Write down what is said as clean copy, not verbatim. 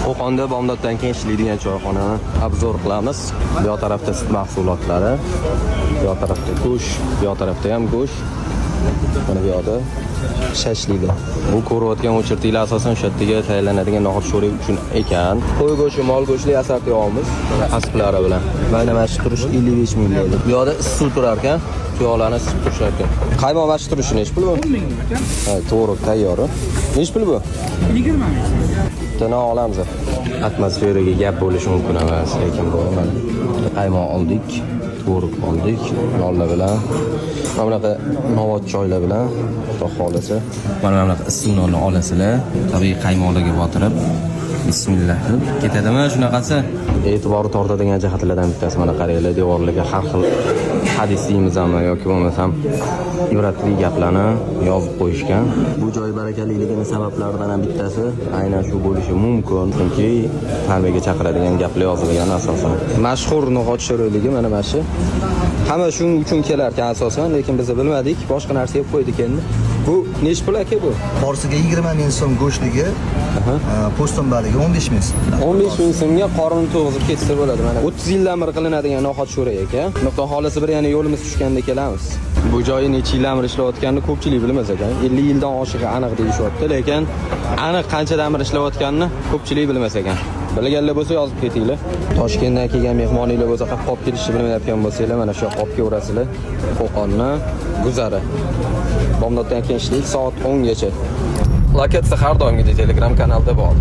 Qo'qonda bomdoddan keyin ishlaydigan choyxonani obzor qilamiz. Bu yoq tarafda sut mahsulotlari, bu yoq tarafda go'sht, bu yoq tarafda ham go'sht. Mana bu yoqda shashliklar. Bu ko'rayotgan o'chirtiklar asosan o'sha yerga tayyorlanadigan noxat sho'ri uchun ekan. Qo'y go'shti, mol go'shtli asarti yog'imiz, asplari bilan. Mana mana shu turish 55 ming deydi. Bu yoqda issiq turar ekan, tuyoqlarni isitib turishar ekan. Qaymoq mana shu turishi nech pul bu? 10 ming ekan. Ha, to'g'ri, tayyor. Nech pul bu? 20 ming. Tana olamiz. Atmosferaga gap bo'lishi mumkin emas, lekin bu mana qaymoq oldik, tvorog oldik, nonlar bilan, mana bunaqa novot choylar bilan, xudo xolasa, mana bunaqa issiq nonni olasizlar, tabiiy qaymoqlarga botirib, bismillah qilib ketadimi shunaqasi? E'tiborni tortadigan jihatlardan bittasi mana qaranglar, devorlarga har xil hadis deymizmi yoki bo'lmasam ibratli gaplarni yozib qo'yishgan. Bu joy barakaliligini sabablaridan ham bittasi aynan shu bo'lishi mumkin, chunki tarbiyaga chaqiradigan gaplar yozilgan asosan. Mashhur no'g'ot sho'rligi mana mana shu. Hamma shuning uchun kelar ekan asosan, lekin biz bilmadik, boshqa narsa yeb qo'ydik endi. Bu nech pul aka bu? Qorsiga 20 ming so'm go'shtligi, po'stinbaligi 15 ming so'm. 15 ming so'mga qorin to'g'izib ketsa bo'ladi. Mana 30 yildan beri qilinadigan no'g'ot sho'ri ekan. Xudo xolasa bir yana yo'limiz tushganda kelamiz. Bu joyi necha yildan beri ishlayotganini ko'pchilik bilmas ekan. 50 yildan oshiq aniq deyishyapti, lekin aniq qanchadan beri ishlayotganini ko'pchilik bilmas ekan. Bilganlar bo'lsa yozib ketinglar. Toshkentdan kelgan mehmoninglar bo'lsa, qop kelishni bilmayotgan bo'lsanglar, mana shu qopga urasizlar. Qo'qonni guzari. Bomdoddan keyin ishlaydi soat 10 gacha. Lokatsiya har doimgidek Telegram kanalda bor.